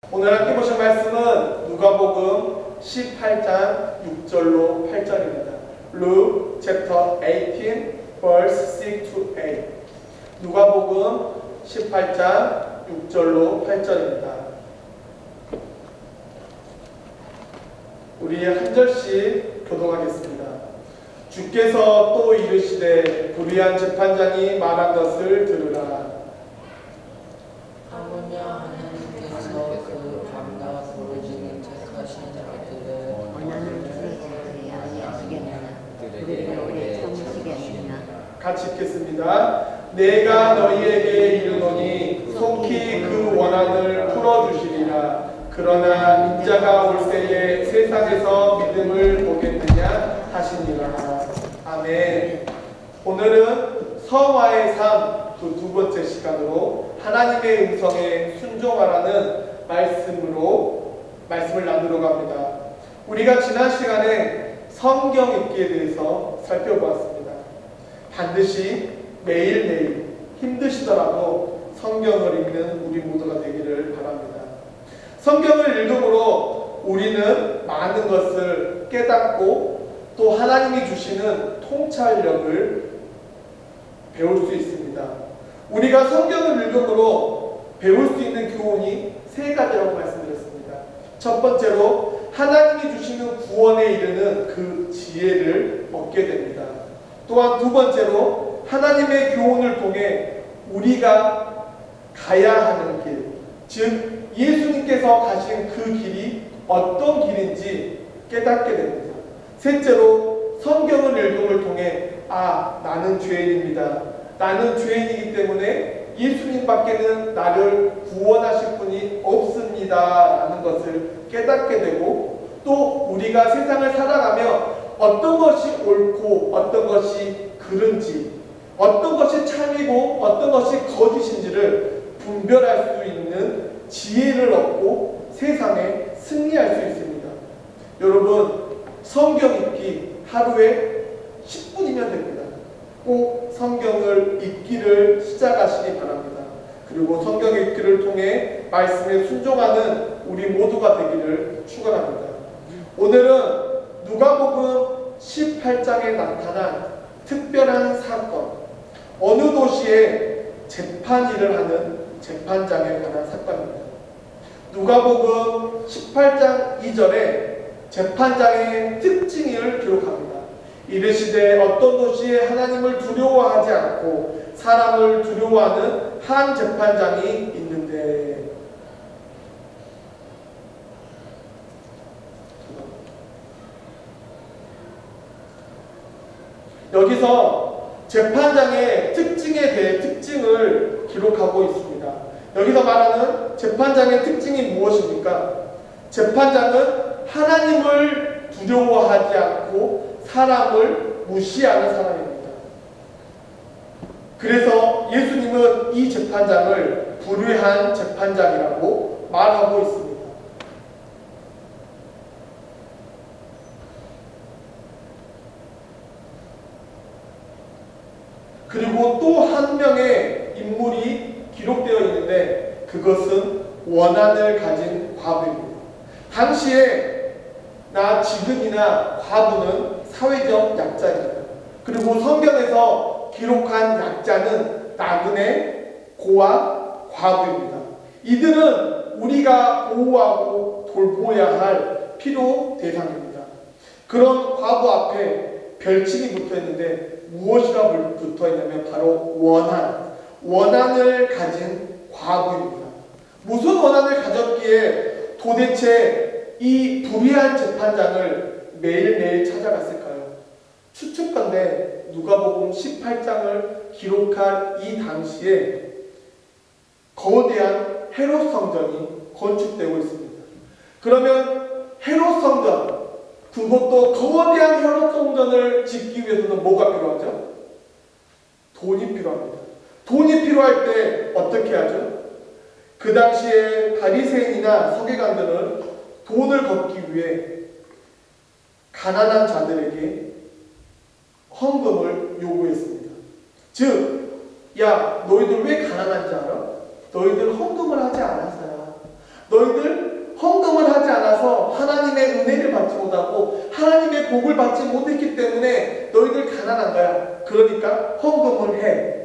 오늘 함께 보실 말씀은 누가복음 18장 6절로 8절입니다. Luke chapter 18 verse 6 to 8. 누가복음 18장 6절로 8절입니다. 우리 한 절씩 교독하겠습니다. 주께서 또 이르시되 불의한 재판장이 말한 것을 들으라. 하물며 하나님께서 그 밤낮 부르짖는 택하신 자들의 원하는 그들에게 하시겠느냐 그들에게 참으시겠느냐. 같이 읽겠습니다. 내가 너희에게 이르노니 속히 그 원한을 풀어주시리라. 그러나 인자가 올 때에 세상에서 믿음을 보겠느냐 하시니라. 아멘. 오늘은 성화의 삶 두 번째 시간으로 하나님의 음성에 순종하라는 말씀을 나누러 갑니다. 우리가 지난 시간에 성경 읽기에 대해서 살펴보았습니다. 반드시 매일매일 힘드시더라도 성경을 읽는 우리 모두가 되기를 바랍니다. 성경을 읽음으로 우리는 많은 것을 깨닫고 또 하나님이 주시는 통찰력을 배울 수 있습니다. 우리가 성경을 읽음으로 배울 수 있는 교훈이 세 가지라고 말씀드렸습니다. 첫 번째로 하나님이 주시는 구원에 이르는 그 지혜를 얻게 됩니다. 또한 두 번째로 하나님의 교훈을 통해 우리가 가야 하는 길, 즉 예수님께서 가신 그 길이 어떤 길인지 깨닫게 됩니다. 셋째로 성경을 읽음을 통해 나는 죄인입니다. 나는 죄인이기 때문에 예수님밖에는 나를 구원하실 분이 없습니다 라는 것을 깨닫게 되고, 또 우리가 세상을 살아가며 어떤 것이 옳고 어떤 것이 그른지, 어떤 것이 참이고 어떤 것이 거짓인지를 분별할 수 있는 지혜를 얻고 세상에 승리할 수 있습니다. 여러분, 성경 읽기 하루에 10분이면 됩니다. 꼭 성경을 읽기를 시작하시기 바랍니다. 그리고 성경 읽기를 통해 말씀에 순종하는 우리 모두가 되기를 축원합니다. 오늘은 누가복음 18장에 나타난 특별한 사건, 어느 도시에 재판일을 하는 재판장에 관한 사건입니다. 누가복음 18장 2절에 재판장의 특징을 기록합니다. 이르시되 어떤 도시에 하나님을 두려워하지 않고 사람을 두려워하는 한 재판장이 있는데, 여기서 재판장의 특징에 대해 특징을 기록하고 있습니다. 여기서 말하는 재판장의 특징이 무엇입니까? 재판장은 하나님을 두려워하지 않고 사람을 무시하는 사람입니다. 그래서 예수님은 이 재판장을 불의한 재판장이라고 말하고 있습니다. 그리고 또 한 명의 인물이 기록되어 있는데 그것은 원한을 가진 과부입니다. 당시에 지금이나 과부는 사회적 약자입니다. 그리고 성경에서 기록한 약자는 나그네, 고아, 과부입니다. 이들은 우리가 보호하고 돌보아야 할 필요 대상입니다. 그런 과부 앞에 별칭이 붙어있는데 무엇이라 붙어있냐면 바로 원한을 가진 과부입니다. 무슨 원한을 가졌기에 도대체 이 불의한 재판장을 매일매일 찾아갔을까요? 추측컨대 누가복음 18장을 기록한 이 당시에 거대한 헤롯 성전이 건축되고 있습니다. 그러면 헤롯 성전, 그것도 거대한 헤롯 성전을 짓기 위해서는 뭐가 필요하죠? 돈이 필요합니다. 돈이 필요할 때 어떻게 하죠? 그 당시에 바리새인이나 서기관들은 돈을 걷기 위해 가난한 자들에게 헌금을 요구했습니다. 즉, 야, 너희들 왜 가난한지 알아? 너희들 헌금을 하지 않았어요. 너희들 헌금을 하지 않아서 하나님의 은혜를 받지 못하고 하나님의 복을 받지 못했기 때문에 너희들 가난한 거야. 그러니까 헌금을 해.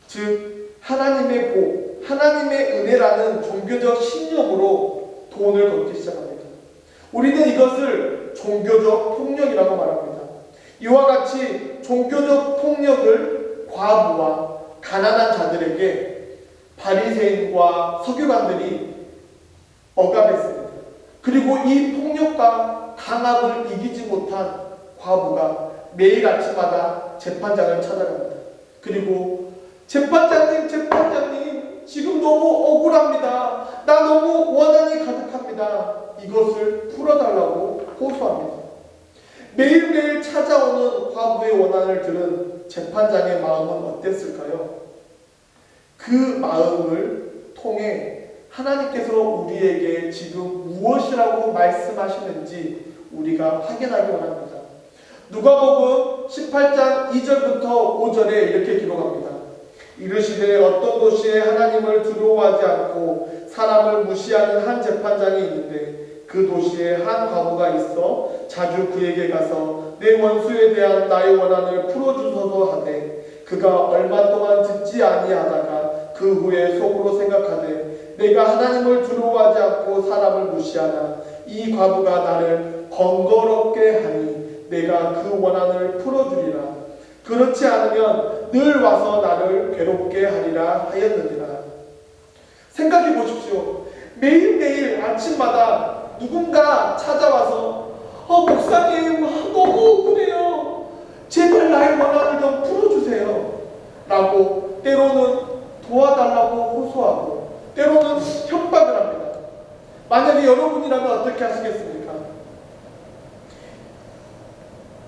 즉 하나님의 복, 하나님의 은혜라는 종교적 신념으로 돈을 걷기 시작합니다. 우리는 이것을 종교적 폭력이라고 말합니다. 이와 같이 종교적 폭력을 과부와 가난한 자들에게 바리새인과 서기관들이 억압했습니다. 그리고 이 폭력과 강압을 이기지 못한 과부가 매일 아침마다 재판장을 찾아갑니다. 그리고 재판장님, 지금 너무 억울합니다. 나 너무 원한이 가득합니다. 이것을 풀어달라고 호소합니다. 매일매일 찾아오는 과부의 원한을 들은 재판장의 마음은 어땠을까요? 그 마음을 통해 하나님께서 우리에게 지금 무엇이라고 말씀하시는지 우리가 확인하기 원합니다. 누가복음 18장 2절부터 5절에 이렇게 기록합니다. 이르시되 어떤 도시에 하나님을 두려워하지 않고 사람을 무시하는 한 재판장이 있는데 그 도시에 한 과부가 있어 자주 그에게 가서 내 원수에 대한 나의 원한을 풀어주소서 하되 그가 얼마 동안 듣지 아니하다가 그 후에 속으로 생각하되 내가 하나님을 두려워하지 않고 사람을 무시하나 이 과부가 나를 번거롭게 하니 내가 그 원한을 풀어주리라. 그렇지 않으면 늘 와서 나를 괴롭게 하리라 하였느니라. 생각해 보십시오. 매일매일 아침마다 누군가 찾아와서 목사님 너무 억울해요. 제발 나의 원한을 좀 풀어주세요. 라고 때로는 도와달라고 호소하고 때로는 협박을 합니다. 만약에 여러분이라면 어떻게 하시겠습니까?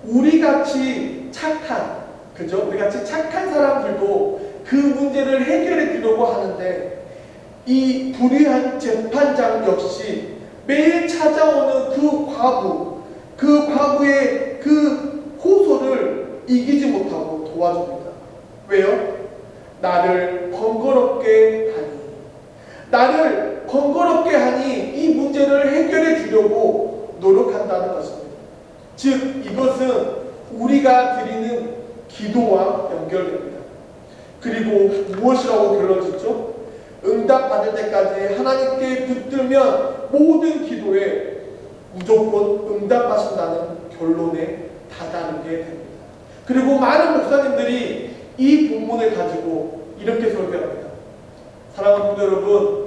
우리같이 착한 사람들도 그 문제를 해결해 주려고 하는데 이 불의한 재판장 역시 매일 찾아오는 그 과부의 그 호소를 이기지 못하고 도와줍니다. 왜요? 나를 번거롭게 하니 이 문제를 해결해 주려고 노력한다는 것입니다. 즉 이것은 우리가 드리는 기도와 연결됩니다. 그리고 무엇이라고 결론짓죠? 응답받을 때까지 하나님께 붙들면 모든 기도에 무조건 응답하신다는 결론에 다다르게 됩니다. 그리고 많은 목사님들이 이 본문을 가지고 이렇게 설교합니다. 사랑하는 분들 여러분,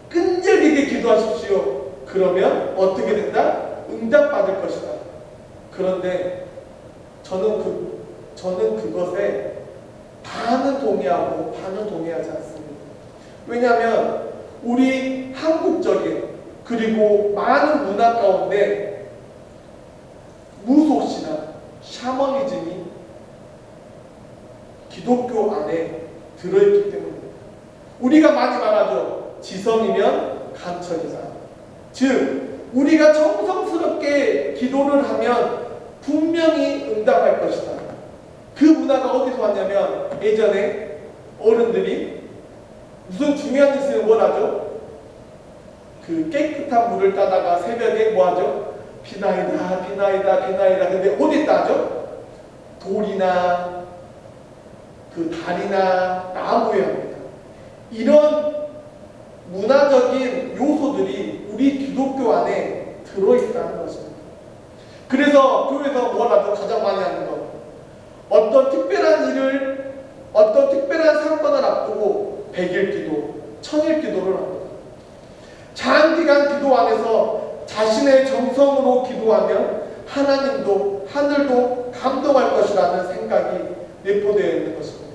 끈질기게 기도하십시오. 그러면 어떻게 된다? 응답받을 것이다. 그런데 저는 그것에 반은 동의하고 반은 동의하지 않습니다. 왜냐하면 우리 한국적인 그리고 많은 문화 가운데 무속신앙, 샤머니즘이 기독교 안에 들어있기 때문입니다. 우리가 많이 말하죠. 지성이면 간천이다. 즉 우리가 정성스럽게 기도를 하면 분명히 응답할 것이다. 그 문화가 어디서 왔냐면 예전에 어른들이 무슨 중요한 일 있으면 뭘 하죠? 그 깨끗한 물을 따다가 새벽에 뭐 하죠? 비나이다. 근데 어디다 하죠? 돌이나 그 달이나 나무에 합니다. 이런 문화적인 요소들이 우리 기독교 안에 들어있다는 것입니다. 그래서 교회에서 뭘 하죠? 가장 많이 하는 것. 어떤 특별한 사건을 앞두고 100일 기도, 1000일 기도를 합니다. 장기간 기도 안에서 자신의 정성으로 기도하면 하나님도 하늘도 감동할 것이라는 생각이 내포되어 있는 것입니다.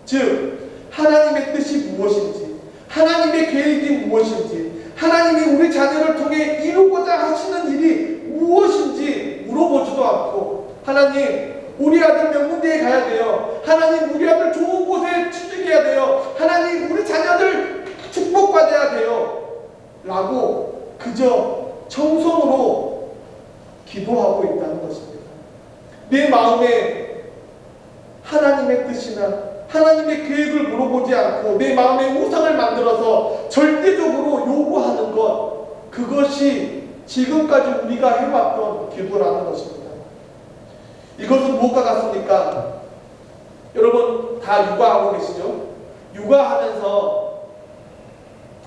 즉 하나님의 뜻이 무엇인지, 하나님의 계획이 무엇인지, 하나님이 우리 자녀를 통해 이루고자 하시는 일이 무엇인지 물어보지도 않고 하나님 우리 아들 명문대에 가야 돼요. 하나님 우리 아들 좋은 곳에 취직해야 돼요. 하나님 우리 자녀들 축복받아야 돼요. 라고 그저 정성으로 기도하고 있다는 것입니다. 내 마음에 하나님의 뜻이나 하나님의 계획을 물어보지 않고 내 마음에 우상을 만들어서 절대적으로 요구하는 것, 그것이 지금까지 우리가 해왔던 기도라는 것입니다. 이것은 무엇과 같습니까? 여러분 다 육아하고 계시죠? 육아하면서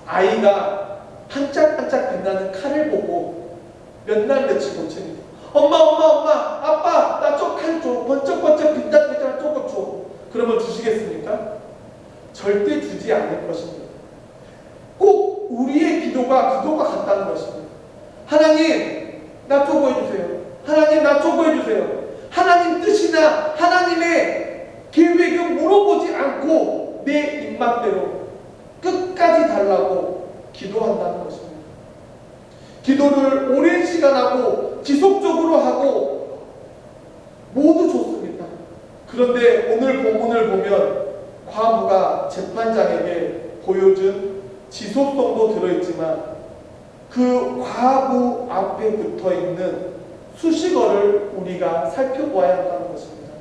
아이가 반짝반짝 빛나는 칼을 보고 몇 날 며칠 못 챙깁니다. 엄마, 아빠, 나 저 칼 줘. 번쩍번쩍 빛나는 조금 줘. 그러면 주시겠습니까? 절대 주지 않을 것입니다. 꼭 우리의 기도가 그것과 같다는 것입니다. 하나님, 나 쪼고 해주세요. 하나님, 나 쪼고 해주세요. 하나님 뜻이나 하나님의 계획은 물어보지 않고 내 입맛대로 끝까지 달라고 기도한다는 것입니다. 기도를 오랜 시간 하고 지속적으로 하고 모두 좋습니다. 그런데 오늘 본문을 보면 과부가 재판장에게 보여준 지속성도 들어있지만 그 과부 앞에 붙어있는 수식어를 우리가 살펴보아야 한다는 것입니다.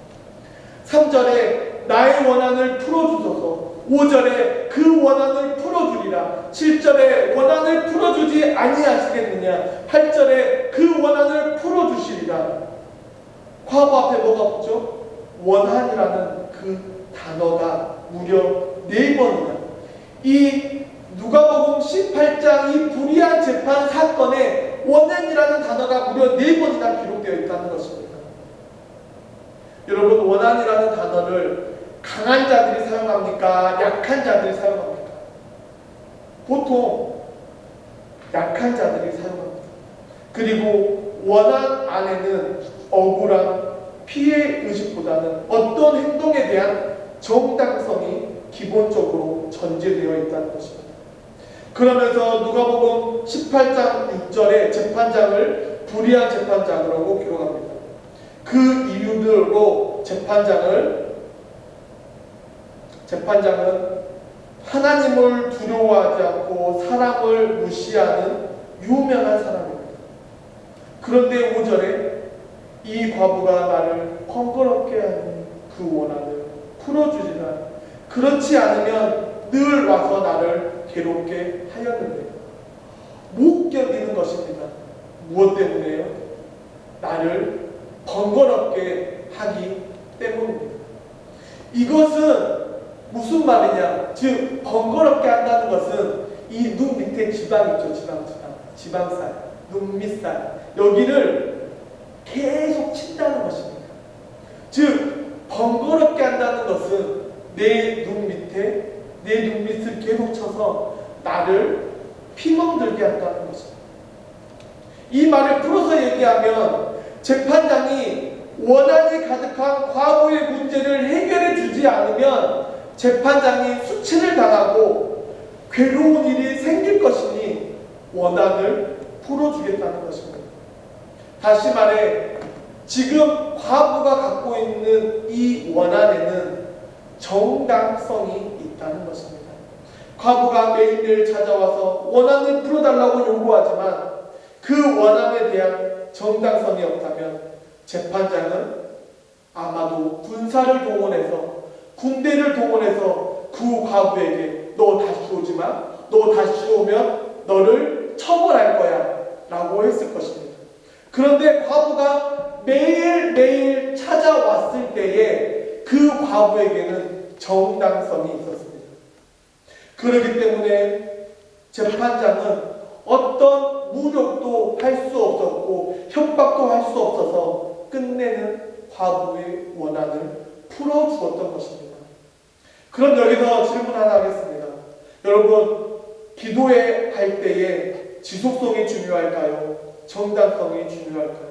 3절에 나의 원한을 풀어주소서, 5절에 그 원한을 풀어주리라, 7절에 원한을 풀어주지 아니하시겠느냐, 8절에 그 원한을 풀어주시리라. 과부 앞에 뭐가 붙죠? 원한이라는 그 단어가 무려 4번이나 이 누가복음 18장 이 불의한 재판 사건에 원한이라는 단어가 무려 4번이나 기록되어 있다는 것입니다. 여러분, 원한이라는 단어를 강한 자들이 사용합니까? 약한 자들이 사용합니까? 보통 약한 자들이 사용합니다. 그리고 원한 안에는 억울한 피해 의식보다는 어떤 행동에 대한 정당성이 기본적으로 전제되어 있다는 것입니다. 그러면서 누가복음 18장 6절에 재판장을 불의한 재판장이라고 기록합니다. 그 이유들로 재판장은 하나님을 두려워하지 않고 사람을 무시하는 유명한 사람입니다. 그런데 5절에 이 과부가 나를 번거롭게 하는 그 원한을 풀어주지만 그렇지 않으면 늘 와서 나를 괴롭게 하였는데 못 견디는 것입니다. 무엇 때문에요? 나를 번거롭게 하기 때문입니다. 이것은 무슨 말이냐? 즉 번거롭게 한다는 것은 이 눈 밑에 지방 있죠. 지방살, 눈 밑살 여기를 계속 친다는 것입니다. 즉 번거롭게 한다는 것은 내 눈 밑을 계속 쳐서 나를 피멍들게 한다는 것입니다. 이 말을 풀어서 얘기하면 재판장이 원한이 가득한 과부의 문제를 해결해 주지 않으면 재판장이 수치를 당하고 괴로운 일이 생길 것이니 원한을 풀어주겠다는 것입니다. 다시 말해 지금 과부가 갖고 있는 이 원한에는 정당성이 있다는 것입니다. 과부가 매일매일 찾아와서 원한을 풀어달라고 요구하지만 그 원한에 대한 정당성이 없다면 재판장은 아마도 군사를 동원해서 군대를 동원해서 그 과부에게 너 다시 오지 마, 너 다시 오면 너를 처벌할 거야 라고 했을 것입니다. 그런데 과부가 매일매일 찾아왔을 때에 그 과부에게는 정당성이 있었습니다. 그렇기 때문에 재판장은 어떤 무력도 할 수 없었고 협박도 할 수 없어서 끝내는 과부의 원한을 풀어주었던 것입니다. 그럼 여기서 질문 하나 하겠습니다. 여러분, 기도에 할 때에 지속성이 중요할까요? 정당성이 중요할까요?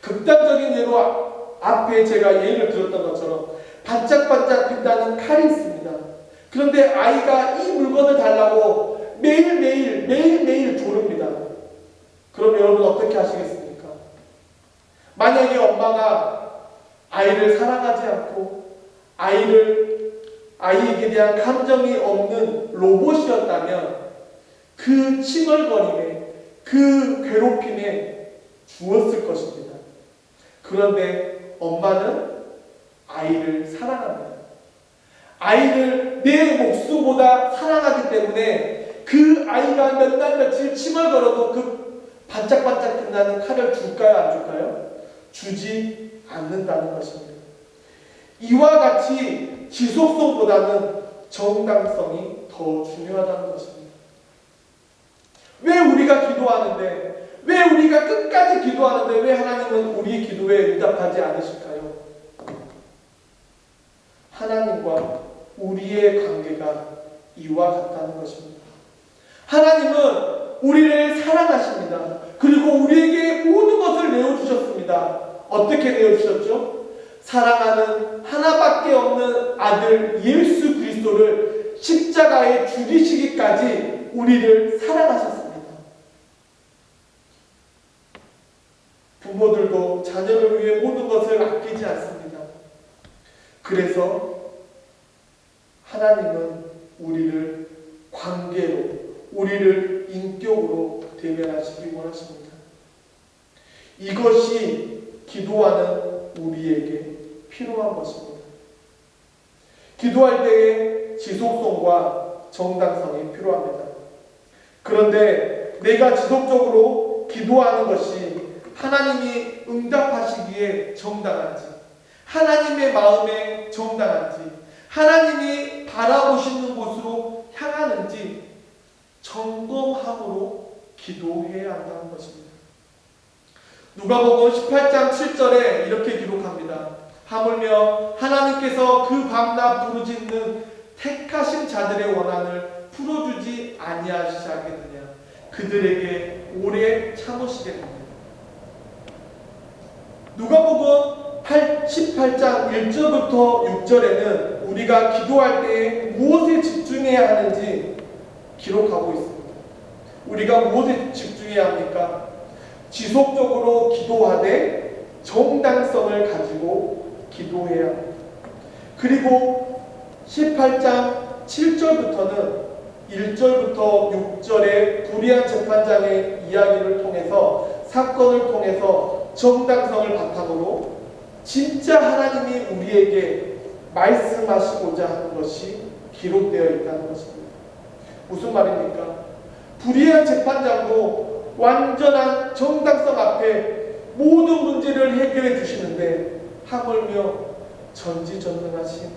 극단적인 예로 앞에 제가 예를 들었던 것처럼 반짝반짝 빛나는 칼이 있습니다. 그런데 아이가 이 물건을 달라고 매일매일 조릅니다. 그럼 여러분 어떻게 하시겠습니까? 만약에 엄마가 아이를 사랑하지 않고 아이에게 대한 감정이 없는 로봇이었다면 그 칭얼거림에 그 괴롭힘에 주었을 것입니다. 그런데 엄마는 아이를 사랑합니다. 아이를 내 목숨보다 사랑하기 때문에 그 아이가 몇 날 며칠 침을 걸어도 그 반짝반짝 빛나는 칼을 줄까요, 안 줄까요? 주지 않는다는 것입니다. 이와 같이 지속성보다는 정당성이 더 중요하다는 것입니다. 왜 우리가 기도하는데, 왜 우리가 끝까지 기도하는데 왜 하나님은 우리 기도에 응답하지 않으실까요? 하나님과 우리의 관계가 이와 같다는 것입니다. 하나님은 우리를 사랑하십니다. 그리고 우리에게 모든 것을 내어주셨습니다. 어떻게 내어주셨죠? 사랑하는 하나밖에 없는 아들 예수 그리스도를 십자가에 죽이시기까지 우리를 사랑하셨습니다. 부모들도 자녀를 위해 모든 것을 아끼지 않습니다. 그래서 하나님은 우리를 관계로, 우리를 인격으로 대면하시기 원하십니다. 이것이 기도하는 우리에게 필요한 것입니다. 기도할 때에 지속성과 정당성이 필요합니다. 그런데 내가 지속적으로 기도하는 것이 하나님이 응답하시기에 정당한지, 하나님의 마음에 정당한지, 하나님이 바라보시는 곳으로 향하는지 점검함으로 기도해야 한다는 것입니다. 누가복음 18장 7절에 이렇게 기록합니다. 하물며 하나님께서 그 밤낮 부르짖는 택하신 자들의 원한을 풀어주지 아니하시겠느냐. 그들에게 오래 참으시겠느냐. 누가복음 18장 1절부터 6절에는 우리가 기도할 때 무엇에 집중해야 하는지 기록하고 있습니다. 우리가 무엇에 집중해야 합니까? 지속적으로 기도하되 정당성을 가지고 기도해야 합니다. 그리고 18장 7절부터는 1절부터 6절의 불의한 재판장의 이야기를 통해서, 사건을 통해서 정당성을 바탕으로 진짜 하나님이 우리에게 말씀하시고자 하는 것이 기록되어 있다는 것입니다. 무슨 말입니까? 불의한 재판장도 완전한 정당성 앞에 모든 문제를 해결해 주시는데, 하물며 전지전능하신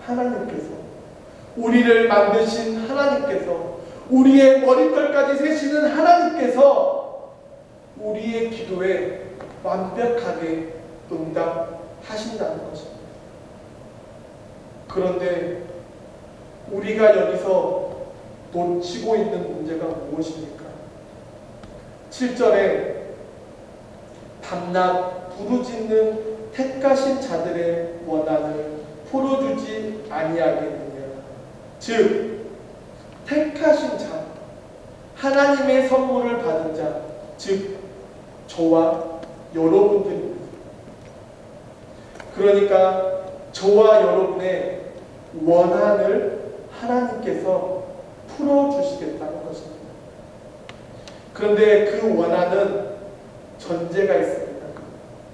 하나님께서, 우리를 만드신 하나님께서, 우리의 머리털까지 세시는 하나님께서 우리의 기도에 완벽하게 응답하신다는 것입니다. 그런데 우리가 여기서 놓치고 있는 문제가 무엇입니까? 7절에 밤낮 부르짖는 택하신 자들의 원한을 풀어주지 아니하겠느냐. 즉 택하신 자, 하나님의 선물을 받은 자, 즉 저와 여러분들입니다. 그러니까 저와 여러분의 원한을 하나님께서 풀어주시겠다는 것입니다. 그런데 그 원한은 전제가 있습니다.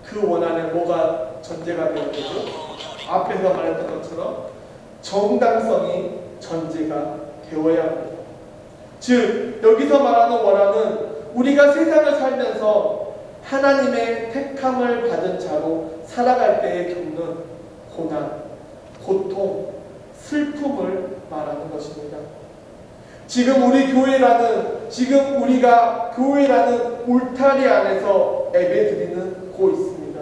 그 원한에 뭐가 전제가 되는 거죠? 앞에서 말했던 것처럼 정당성이 전제가 되어야 합니다. 즉 여기서 말하는 원한은 우리가 세상을 살면서 하나님의 택함을 받은 자로 살아갈 때에 겪는 고난, 고통, 슬픔을 말하는 것입니다. 지금 우리가 교회라는 울타리 안에서 예배드리는 곳 있습니다.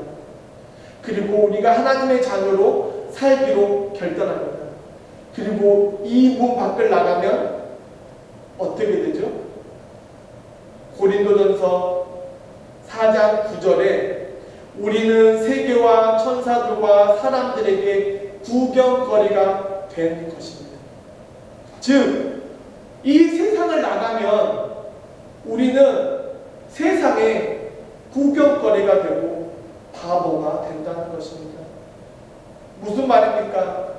그리고 우리가 하나님의 자녀로 살기로 결단합니다. 그리고 이 문 밖을 나가면 어떻게 되죠? 고린도전서 4장 9절에 우리는 세계와 천사들과 사람들에게 구경거리가 된 것입니다. 즉, 이 세상을 나가면 우리는 세상에 구경거리가 되고 바보가 된다는 것입니다. 무슨 말입니까?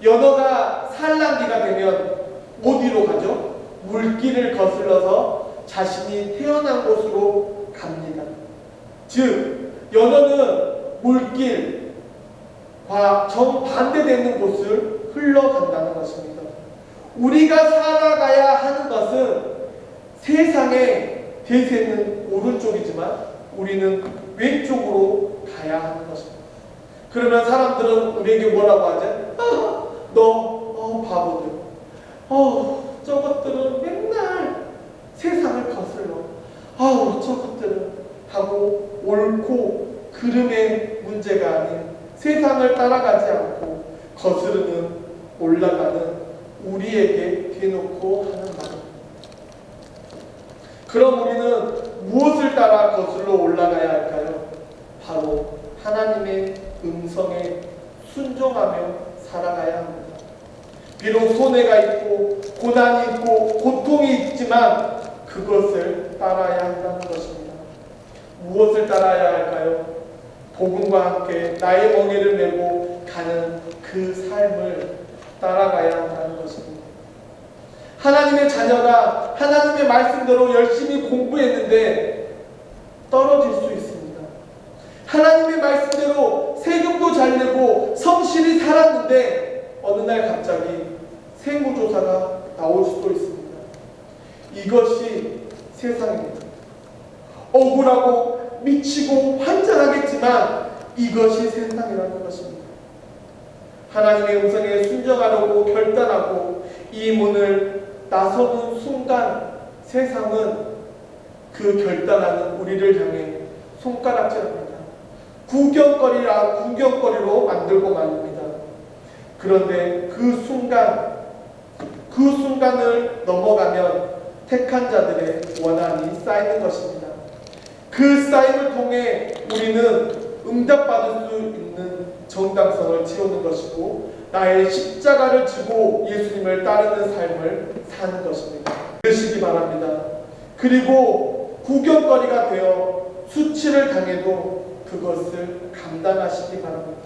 연어가 산란기가 되면 어디로 가죠? 물길을 거슬러서 자신이 태어난 곳으로 갑니다. 즉, 연어는 물길과 정반대되는 곳을 흘러간다는 것입니다. 우리가 살아가야 하는 것은 세상의 대세는 오른쪽이지만 우리는 왼쪽으로 가야 하는 것입니다. 그러면 사람들은 우리에게 뭐라고 하지? 바보들. 저것들은 맨날 세상을 거슬러. 저것들은 하고 옳고 그름의 문제가 아닌 세상을 따라가지 않고 거스르는 올라가는 우리에게 대놓고 하는 말입니다. 그럼 우리는 무엇을 따라 거슬러 올라가야 할까요? 바로 하나님의 음성에 순종하며 살아가야 합니다. 비록 손해가 있고 고난이 있고 고통이 있지만 그것을 따라야 한다는 것입니다. 무엇을 따라야 할까요? 복음과 함께 나의 멍에를 메고 가는 그 삶을 따라가야 한다는 것입니다. 하나님의 자녀가 하나님의 말씀대로 열심히 공부했는데 떨어질 수 있습니다. 하나님의 말씀대로 세금도 잘 내고 성실히 살았는데 어느 날 갑자기 세무조사가 나올 수도 있습니다. 이것이 세상입니다. 억울하고 미치고 환장하겠지만 이것이 세상이라는 것입니다. 하나님의 음성에 순종하려고 결단하고 이 문을 나서는 순간 세상은 그 결단하는 우리를 향해 손가락질합니다. 구경거리로 만들고 말입니다. 그런데 그 순간을 넘어가면 택한 자들의 원한이 쌓이는 것입니다. 그 쌓임을 통해 우리는 응답받을 수 있는 정당성을 채우는 것이고 나의 십자가를 지고 예수님을 따르는 삶을 사는 것입니다. 그러시기 바랍니다. 그리고 구경거리가 되어 수치를 당해도 그것을 감당하시기 바랍니다.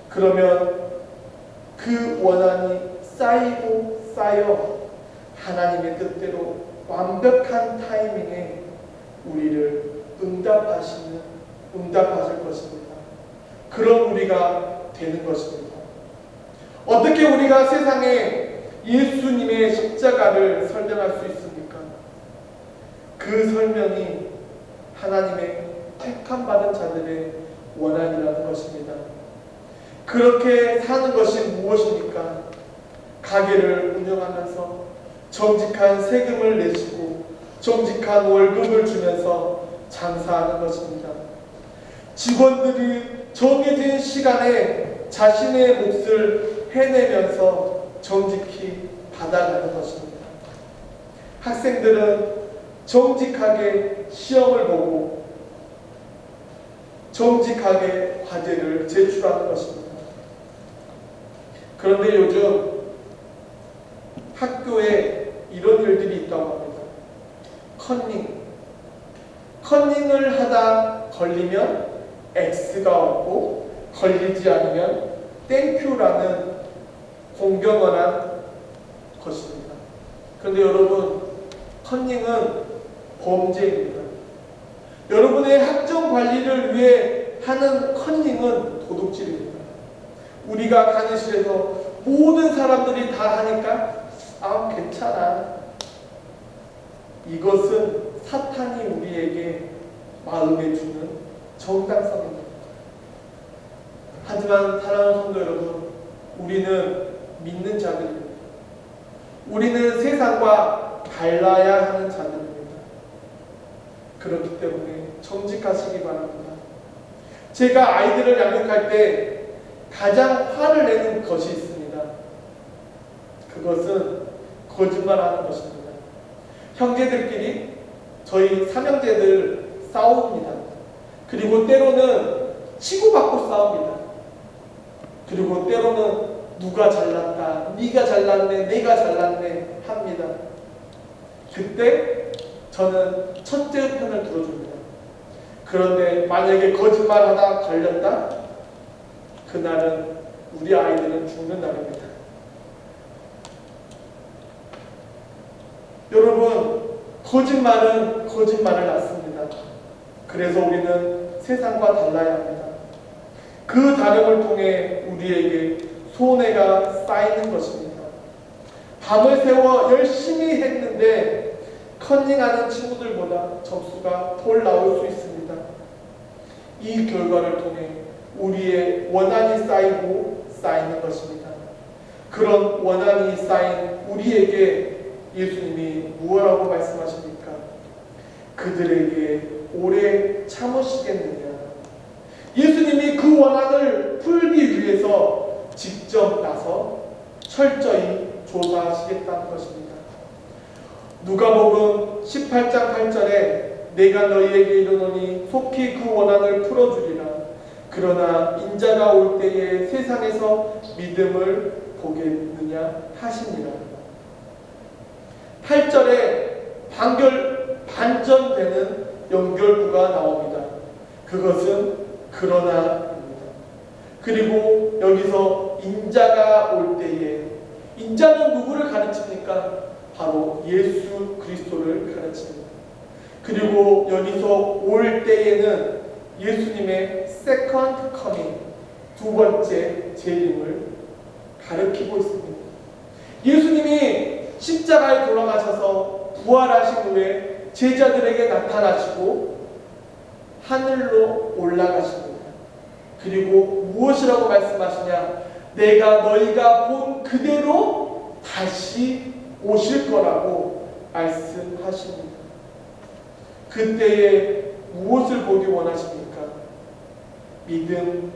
그러면 그 원한이 쌓이고 쌓여 하나님의 뜻대로 완벽한 타이밍에 우리를 응답하실 것입니다. 그런 우리가 되는 것입니다. 어떻게 우리가 세상에 예수님의 십자가를 설명할 수 있습니까? 그 설명이 하나님의 택함 받은 자들의 원한이라는 것입니다. 그렇게 사는 것이 무엇입니까? 가게를 운영하면서 정직한 세금을 내시고 정직한 월급을 주면서 장사하는 것입니다. 직원들이 정해진 시간에 자신의 몫을 해내면서 정직히 받아가는 것입니다. 학생들은 정직하게 시험을 보고 정직하게 과제를 제출하는 것입니다. 그런데 요즘 학교에 이런 일들이 있다고 합니다. 컨닝을 하다 걸리면 X가 없고 걸리지 않으면 땡큐라는 공경언한 것입니다. 그런데 여러분, 컨닝은 범죄입니다. 여러분의 학점 관리를 위해 하는 컨닝은 도둑질입니다. 우리가 강의실에서 모든 사람들이 다 하니까 괜찮아. 이것은 사탄이 우리에게 마음에 주는 정당성입니다. 하지만 사랑하는 성도 여러분, 우리는 믿는 자들입니다. 우리는 세상과 달라야 하는 자들입니다. 그렇기 때문에 정직하시기 바랍니다. 제가 아이들을 양육할 때 가장 화를 내는 것이 있습니다. 그것은 거짓말하는 것입니다. 형제들끼리 저희 삼형제들 싸웁니다. 그리고 때로는 치고받고 싸웁니다. 그리고 때로는 누가 잘났다, 네가 잘났네, 내가 잘났네 합니다. 그때 저는 첫째 편을 들어줍니다. 그런데 만약에 거짓말하다 걸렸다? 그날은 우리 아이들은 죽는 날입니다. 여러분, 거짓말은 거짓말을 낳습니다. 그래서 우리는 세상과 달라야 합니다. 그 다름을 통해 우리에게 손해가 쌓이는 것입니다. 밤을 새워 열심히 했는데 컨닝하는 친구들보다 점수가 덜 나올 수 있습니다. 이 결과를 통해 우리의 원한이 쌓이고 쌓이는 것입니다. 그런 원한이 쌓인 우리에게 예수님이 무엇라고 말씀하십니까? 그들에게 오래 참으시겠느냐? 예수님이 그 원한을 풀기 위해서 직접 나서 철저히 조사하시겠다는 것입니다. 누가복음 18장 8절에 내가 너희에게 이르노니 속히 그 원한을 풀어주리라. 그러나 인자가 올 때에 세상에서 믿음을 보겠느냐 하시니라. 8절에 반전되는 연결구가 나옵니다. 그것은 그러나입니다. 그리고 여기서 인자가 올 때에, 인자는 누구를 가르칩니까? 바로 예수 그리스도를 가르칩니다. 그리고 여기서 올 때에는 예수님의 세컨드 커밍, 두 번째 재림을 가르치고 있습니다. 예수님이 십자가에 돌아가셔서 부활하신 후에 제자들에게 나타나시고 하늘로 올라가십니다. 그리고 무엇이라고 말씀하시냐? 내가 너희가 본 그대로 다시 오실 거라고 말씀하십니다. 그때에 무엇을 보기 원하십니까? 믿음을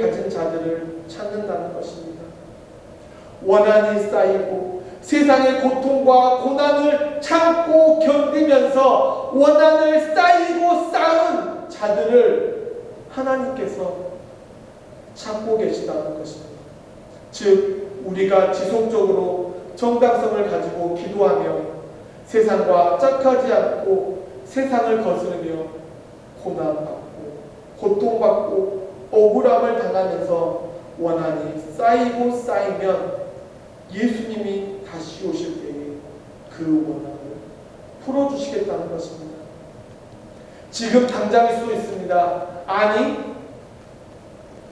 가진 자들을 찾는다는 것입니다. 원한이 쌓이고 세상의 고통과 고난을 참고 견디면서 원한을 쌓이고 쌓은 자들을 하나님께서 찾고 계시다는 것입니다. 즉 우리가 지속적으로 정당성을 가지고 기도하며 세상과 짝하지 않고 세상을 거스르며 고난받고 고통받고 억울함을 당하면서 원한이 쌓이고 쌓이면 예수님이 다시 오실 때에 그 원한을 풀어주시겠다는 것입니다. 지금 당장일 수도 있습니다. 아니,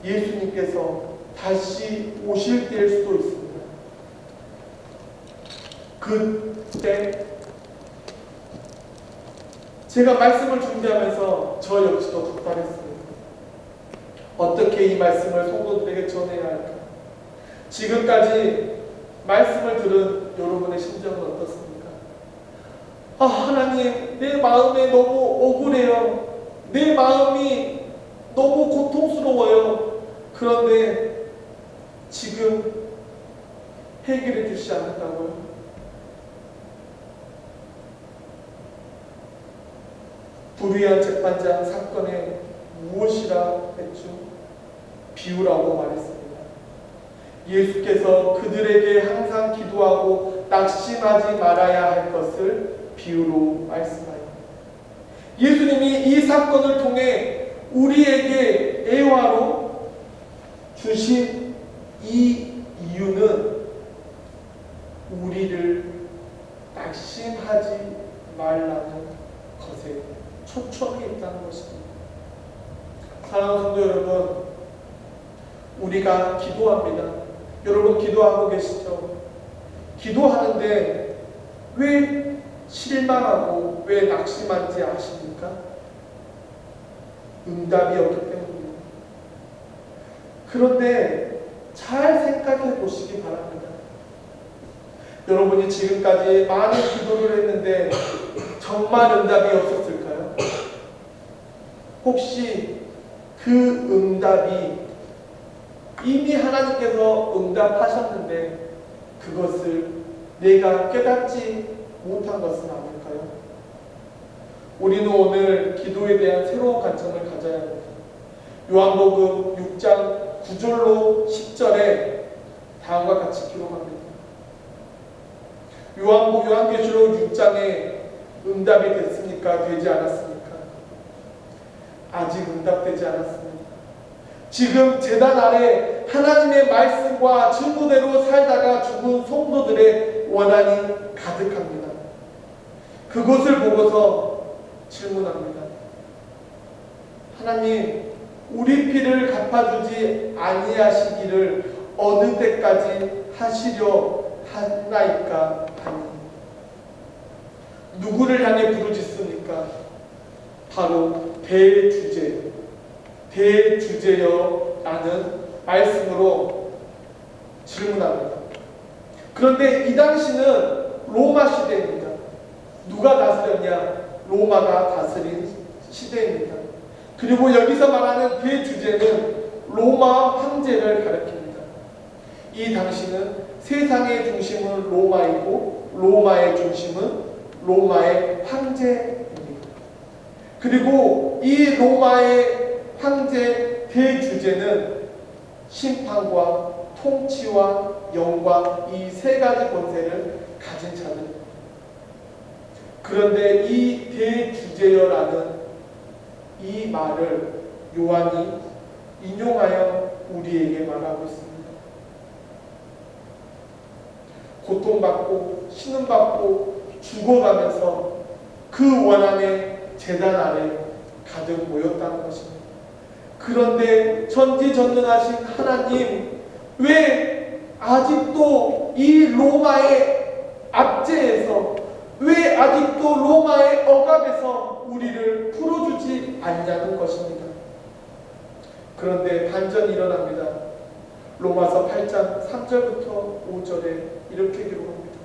예수님께서 다시 오실 때일 수도 있습니다. 그때 제가 말씀을 준비하면서 저 역시도 답답했습니다. 어떻게 이 말씀을 성도들에게 전해야 할까? 지금까지 말씀을 들은 여러분의 심정은 어떻습니까? 하나님, 내 마음에 너무 억울해요. 내 마음이 너무 고통스러워요. 그런데 지금 해결해 주시지 않는다고요? 불의한 재판장 사건에 무엇이라 했죠? 비유라고 말했습니다. 예수께서 그들에게 항상 기도하고 낙심하지 말아야 할 것을 비유로 말씀하여 예수님이 이 사건을 통해 우리에게 애화로 주신 이 이유는 우리를 낙심하지 말라는 것에 초점이 있다는 것입니다. 사랑하는 성도 여러분, 우리가 기도합니다. 여러분 기도하고 계시죠? 기도하는데 왜 실망하고 왜 낙심한지 아십니까? 응답이 없기 때문입니다. 그런데 잘 생각해 보시기 바랍니다. 여러분이 지금까지 많은 기도를 했는데 정말 응답이 없었을까요? 혹시 그 응답이 이미 하나님께서 응답하셨는데 그것을 내가 깨닫지 못한 것은 아닐까요? 우리는 오늘 기도에 대한 새로운 관점을 가져야 합니다. 요한복음 6장 9절로 10절에 다음과 같이 기록합니다. 요한계시록 6장에 응답이 됐습니까? 되지 않았습니까? 아직 응답되지 않았습니다. 지금 제단 아래 하나님의 말씀과 증거대로 살다가 죽은 성도들의 원한이 가득합니다. 그것을 보고서 질문합니다. 하나님, 우리 피를 갚아주지 아니하시기를 어느 때까지 하시려 하나이까 하니. 누구를 향해 부르짖습니까? 바로 대주제여라는 말씀으로 질문합니다. 그런데 이 당시는 로마 시대입니다. 누가 다스렸냐? 로마가 다스린 시대입니다. 그리고 여기서 말하는 대주제는 로마 황제를 가리킵니다. 이 당시는 세상의 중심은 로마이고 로마의 중심은 로마의 황제입니다. 그리고 이 로마의 황제 대주제는 심판과 통치와 영광 이 세 가지 권세를 가진 자들입니다. 그런데 이 대주제여라는 이 말을 요한이 인용하여 우리에게 말하고 있습니다. 고통받고 신음받고 죽어가면서 그 원한의 제단 아래 가득 모였다는 것입니다. 그런데 전지전능하신 하나님, 왜 아직도 이 로마의 압제에서, 왜 아직도 로마의 억압에서 우리를 풀어주지 않냐는 것입니다. 그런데 반전이 일어납니다. 로마서 8장 3절부터 5절에 이렇게 기록합니다.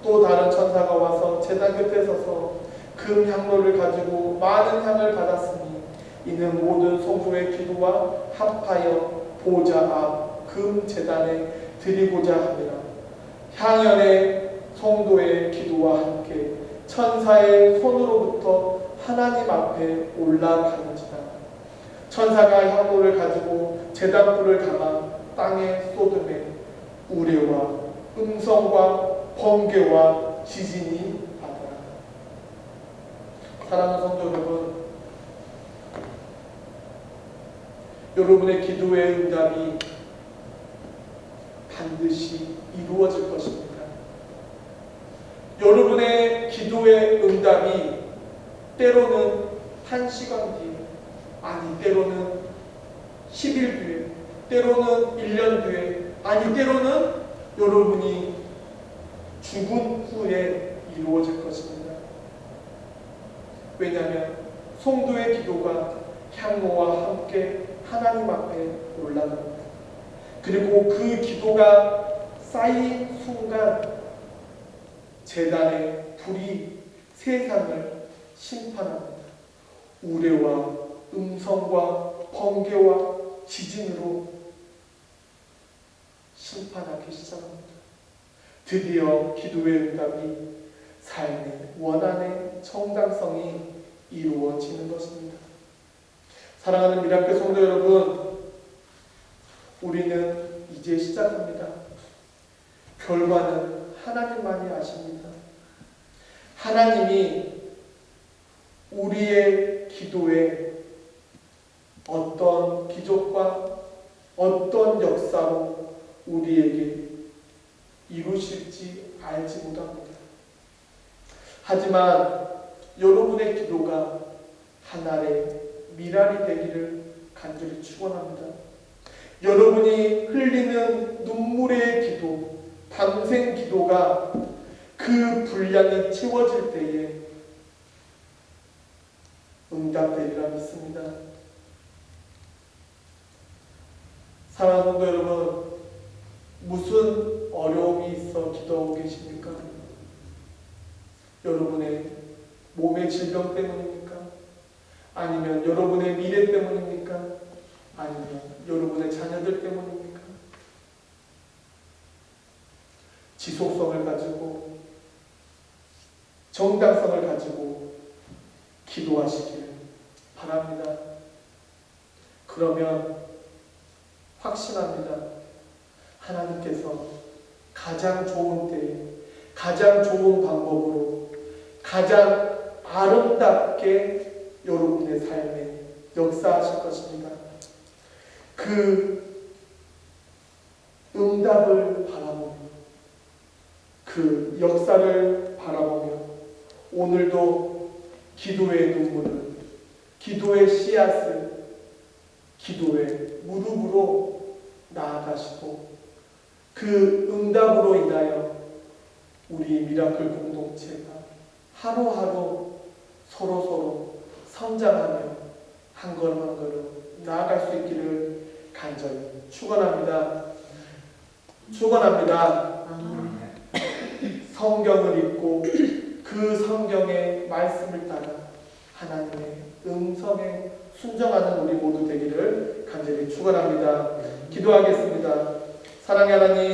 또 다른 천사가 와서 제단 곁에 서서 금 향로를 가지고 많은 향을 받았으니 이는 모든 성도의 기도와 합하여 보좌 앞 금 제단에 드리고자 함이라. 향연의 성도의 기도와 함께 천사의 손으로부터 하나님 앞에 올라가는지라. 천사가 향로를 가지고 제단불을 담아 땅에 쏟음에 우레와 음성과 번개와 지진이 받아라. 사랑하는 성도 여러분, 여러분의 기도의 응답이 반드시 이루어질 것입니다. 여러분의 기도의 응답이 때로는 1시간 뒤에, 아니 때로는 10일 뒤에, 때로는 1년 뒤에, 아니 때로는 여러분이 죽은 후에 이루어질 것입니다. 왜냐하면 성도의 기도가 향로와 함께 하나님 앞에 올라갑니다. 그리고 그 기도가 쌓인 순간 제단의 불이 세상을 심판합니다. 우레와 음성과 번개와 지진으로 심판하기 시작합니다. 드디어 기도의 응답이 삶의 원한의 정당성이 이루어지는 것입니다. 사랑하는 미라클 성도 여러분, 우리는 이제 시작합니다. 결과는 하나님만이 아십니다. 하나님이 우리의 기도에 어떤 기적과 어떤 역사로 우리에게 이루실지 알지 못합니다. 하지만 여러분의 기도가 하나의 미랄이 되기를 간절히 축원합니다. 여러분이 흘리는 눈물의 기도, 밤샘 기도가 그 분량이 채워질 때에 응답되리라 믿습니다. 사랑하는 성도 여러분, 무슨 어려움이 있어 기도하고 계십니까? 여러분의 몸의 질병 때문입니까? 아니면 여러분의 미래 때문입니까? 아니면 여러분의 자녀들 때문입니까? 지속성을 가지고 정당성을 가지고 기도하시길 바랍니다. 그러면 확신합니다. 하나님께서 가장 좋은 때에 가장 좋은 방법으로 가장 아름답게 여러분의 삶에 역사하실 것입니다. 그 응답을 바라보며 그 역사를 바라보며 오늘도 기도의 눈물을, 기도의 씨앗을 기도의 무릎으로 나아가시고 그 응답으로 인하여 우리 미라클 공동체가 하루하루 서로서로 성장하며 한 걸음 한 걸음 나아갈 수 있기를 간절히 축원합니다. 축원합니다. 성경을 읽고 그 성경의 말씀을 따라 하나님의 음성에 순종하는 우리 모두 되기를 간절히 축원합니다. 기도하겠습니다. 사랑의 하나님,